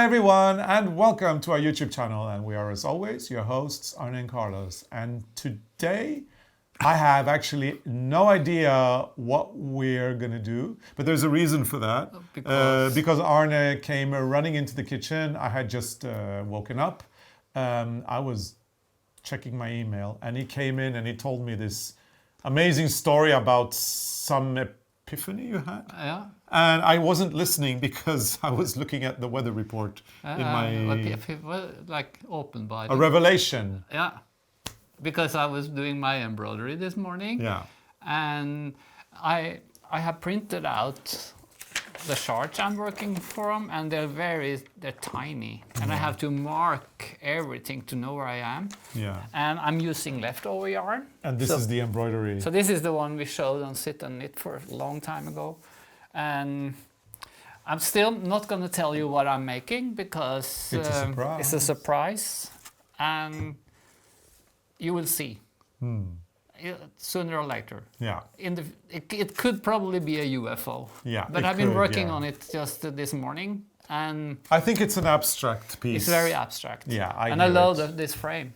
Hi everyone and welcome to our YouTube channel, and we are as always your hosts Arne and Carlos, and today I have actually no idea what we're gonna do, but there's a reason for that. Because Arne came running into the kitchen. I had just woken up. I was checking my email and he came in and he told me this amazing story about some epiphany you had. Yeah. And I wasn't listening because I was looking at the weather report in my... Like open body. A revelation. Yeah. Because I was doing my embroidery this morning. Yeah. And I have printed out the charts I'm working from, and they're tiny. And I have to mark everything to know where I am. Yeah. And I'm using leftover yarn. And this is the embroidery. So this is the one we showed on Sit and Knit for a long time ago. And I'm still not going to tell you what I'm making because it's a surprise. And you will see sooner or later. Yeah. It could probably be a UFO. Yeah. But I've been working on it just this morning, and I think it's an abstract piece. It's very abstract. Yeah, I love this frame.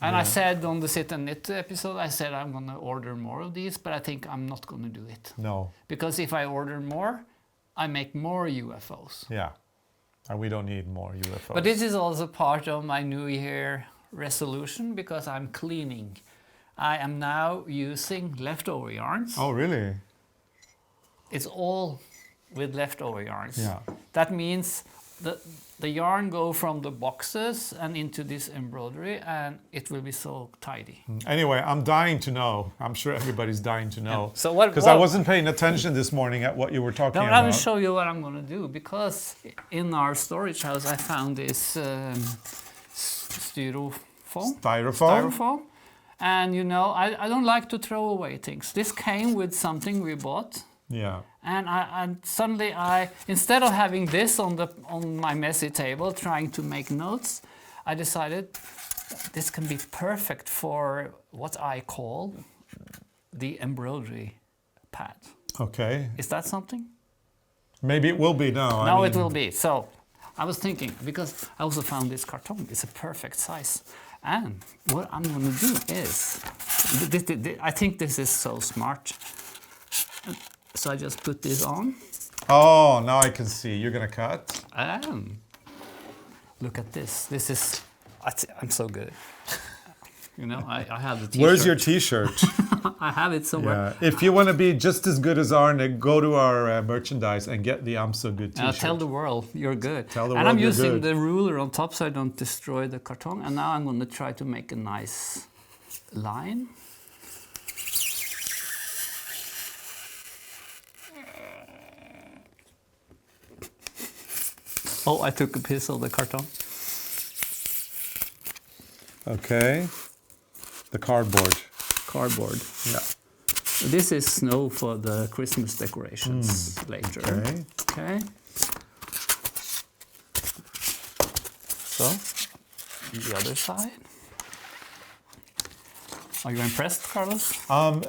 And I said on the Sit and Knit episode, I said I'm going to order more of these, but I think I'm not going to do it. No. Because if I order more, I make more UFOs. Yeah. And we don't need more UFOs. But this is also part of my New Year resolution because I'm cleaning. I am now using leftover yarns. Oh, really? It's all with leftover yarns. Yeah. That means the yarn go from the boxes and into this embroidery, and it will be so tidy. Anyway, I'm dying to know. I'm sure everybody's dying to know. Yeah. So what? Because I wasn't paying attention this morning at what you were talking about. I will show you what I'm going to do, because in our storage house I found this styrofoam. And you know, I don't like to throw away things. This came with something we bought. Yeah. And suddenly instead of having this on my messy table trying to make notes, I decided this can be perfect for what I call the embroidery pad. Okay. Is that something? Maybe it will be now. Now it will be. So I was thinking, because I also found this carton. It's a perfect size. And what I'm going to do is, I think this is so smart. So I just put this on. Oh, now I can see. You're going to cut? Look at this. This is, I'm so good. You know, I have the t-shirt. Where's your t-shirt? I have it somewhere. Yeah. If you want to be just as good as Arne, go to our merchandise and get the I'm So Good t-shirt. Tell the world you're good. Tell the world I'm using the ruler on top so I don't destroy the carton. And now I'm going to try to make a nice line. Oh, I took a piece of the carton. Okay. The cardboard. Cardboard. Yeah. This is snow for the Christmas decorations later. Okay. Okay. So, the other side. Are you impressed, Carlos?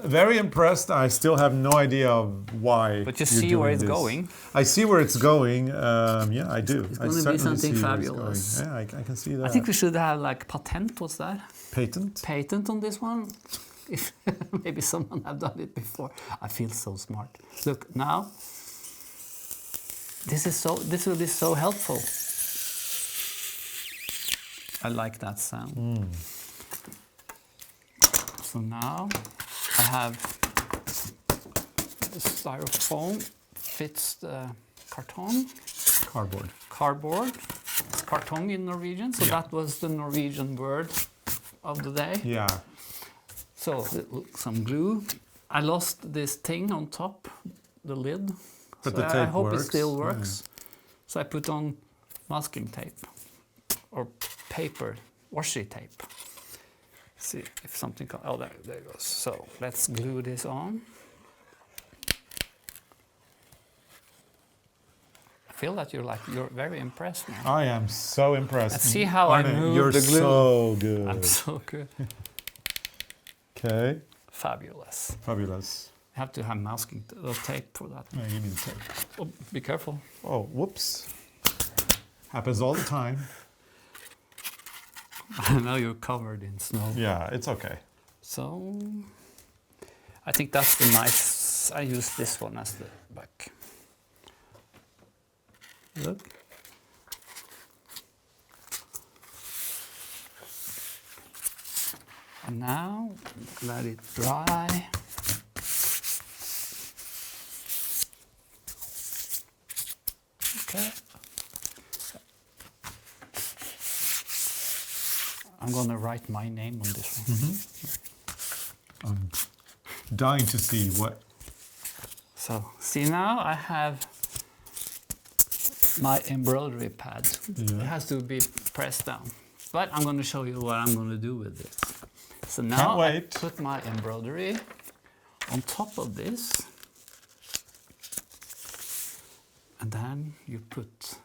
Very impressed. I still have no idea of why. But you see where it's going. I see where it's going. Yeah, I do. It's going to be something fabulous. Yeah, I can see that. I think we should have like patent. What's that? Patent? Patent on this one. If maybe someone have done it before. I feel so smart. Look now. This will be so helpful. I like that sound. So now I have the styrofoam fits the carton. Cardboard. It's carton in Norwegian, so that was the Norwegian word of the day. Yeah. So some glue. I lost this thing on top, the lid. But so the tape I hope works. It still works. Yeah. So I put on masking tape or paper, washi tape. See if something comes. Oh, there it goes. So let's glue this on. I feel that you're very impressed now. I am so impressed. Let's see how I move you're the glue. So good. I'm so good. Okay. Fabulous. Fabulous. You have to have masking tape for that. No, you need tape. Oh, be careful. Oh, whoops. Happens all the time. Now you're covered in snow. Yeah, it's okay. So I think that's the nice. I use this one as the back. Look. And now let it dry. Okay. I'm gonna write my name on this one. Mm-hmm. I'm dying to see what. So see now I have my embroidery pad. Yeah. It has to be pressed down. But I'm going to show you what I'm going to do with this. So Can't now I wait. put my embroidery on top of this. And then you put...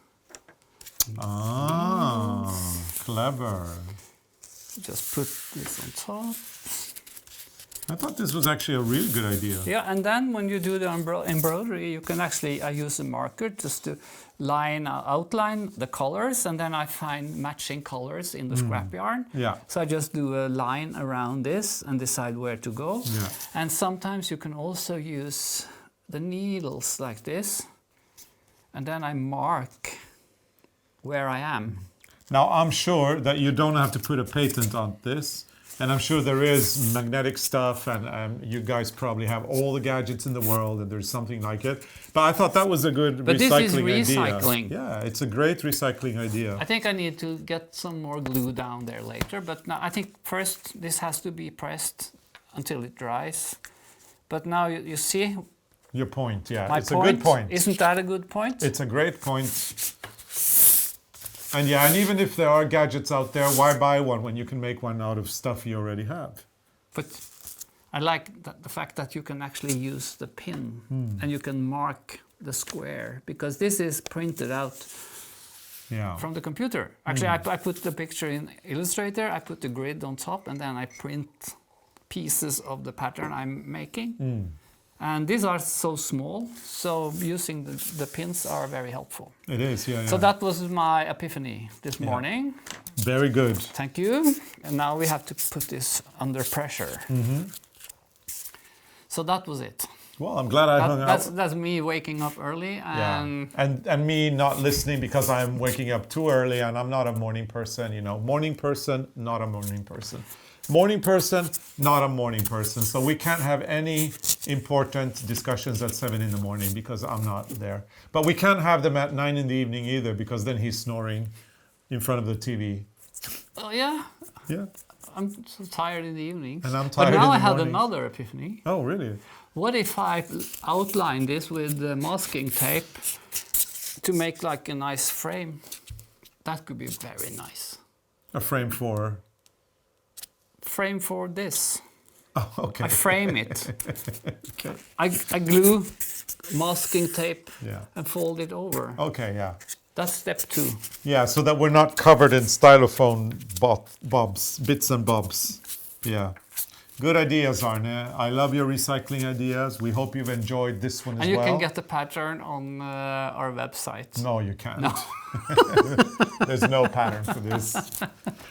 Ah, clever. Just put this on top. I thought this was actually a really good idea. Yeah, and then when you do the embroidery, you can actually, I use a marker just to outline the colors, and then I find matching colors in the scrap yarn. Yeah. So I just do a line around this and decide where to go. Yeah. And sometimes you can also use the needles like this, and then I mark where I am. Now, I'm sure that you don't have to put a patent on this. And I'm sure there is magnetic stuff, and you guys probably have all the gadgets in the world, and there's something like it. But I thought that was a good recycling idea. This is recycling. Yeah, it's a great recycling idea. I think I need to get some more glue down there later, but now I think first this has to be pressed until it dries. But now you see Your point, yeah. my It's point. a good point. Isn't that a good point? It's a great point. And yeah, and even if there are gadgets out there, why buy one when you can make one out of stuff you already have? But I like the fact that you can actually use the pin and you can mark the square, because this is printed out from the computer. Actually, I put the picture in Illustrator, I put the grid on top, and then I print pieces of the pattern I'm making. And these are so small, so using the pins are very helpful. It is, yeah. So that was my epiphany this morning. Very good. Thank you. And now we have to put this under pressure. So that was it. Well, I'm glad I hung out. That's me waking up early. And and me not listening because I'm waking up too early and I'm not a morning person, you know. Morning person, not a morning person. Morning person, not a morning person. So we can't have any important discussions at 7 in the morning because I'm not there. But we can't have them at 9 in the evening either, because then he's snoring in front of the TV. Oh, yeah? Yeah. I'm so tired in the evening. And I'm tired But now in I the had mornings. another epiphany. Oh, really? What if I outline this with masking tape to make like a nice frame? That could be very nice. A frame for... Frame for this. Oh, okay. I frame it. Okay. I glue masking tape and fold it over. Okay, yeah. That's step 2. Yeah, so that we're not covered in styrofoam bits and bobs. Yeah. Good ideas, Arne. I love your recycling ideas. We hope you've enjoyed this one as well. And you can get the pattern on our website. No, you can't. No. There's no pattern for this.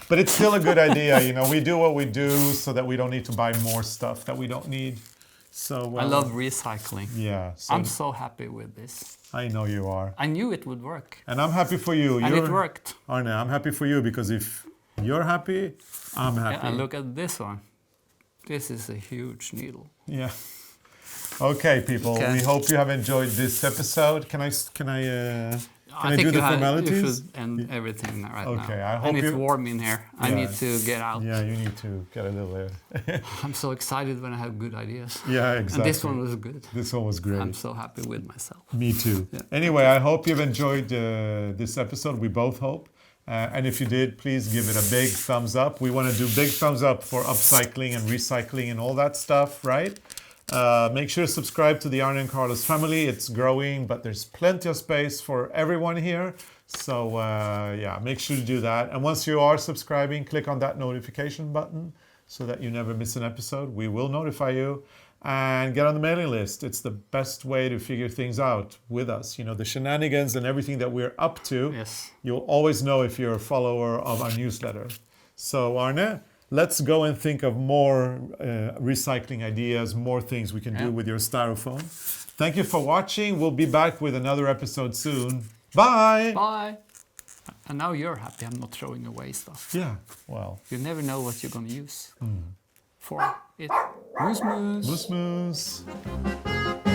But it's still a good idea. You know, we do what we do so that we don't need to buy more stuff that we don't need. So I love recycling. Yeah. So I'm so happy with this. I know you are. I knew it would work. And I'm happy for you. And it worked. Arne, I'm happy for you, because if you're happy, I'm happy. And look at this one. This is a huge needle. Yeah. Okay, people. Okay. We hope you have enjoyed this episode. Can I do the formalities? You should end everything right now. Okay, I hope and it's warm in here. I need to get out. Yeah, you need to get a little air. I'm so excited when I have good ideas. Yeah, exactly. And this one was good. This one was great. I'm so happy with myself. Me too. Yeah. Anyway, I hope you've enjoyed this episode. We both hope. And if you did, please give it a big thumbs up. We want to do big thumbs up for upcycling and recycling and all that stuff, right? Make sure to subscribe to the Arne and Carlos family. It's growing, but there's plenty of space for everyone here. So yeah, make sure to do that. And once you are subscribing, click on that notification button so that you never miss an episode. We will notify you. and get on the mailing list. It's the best way to figure things out with us. You know, the shenanigans and everything that we're up to. Yes. You'll always know if you're a follower of our newsletter. So Arne, let's go and think of more recycling ideas, more things we can do with your styrofoam. Thank you for watching. We'll be back with another episode soon. Bye. Bye. And now you're happy I'm not throwing away stuff. Yeah, well. You never know what you're going to use for it. Moose moose. Moose moose.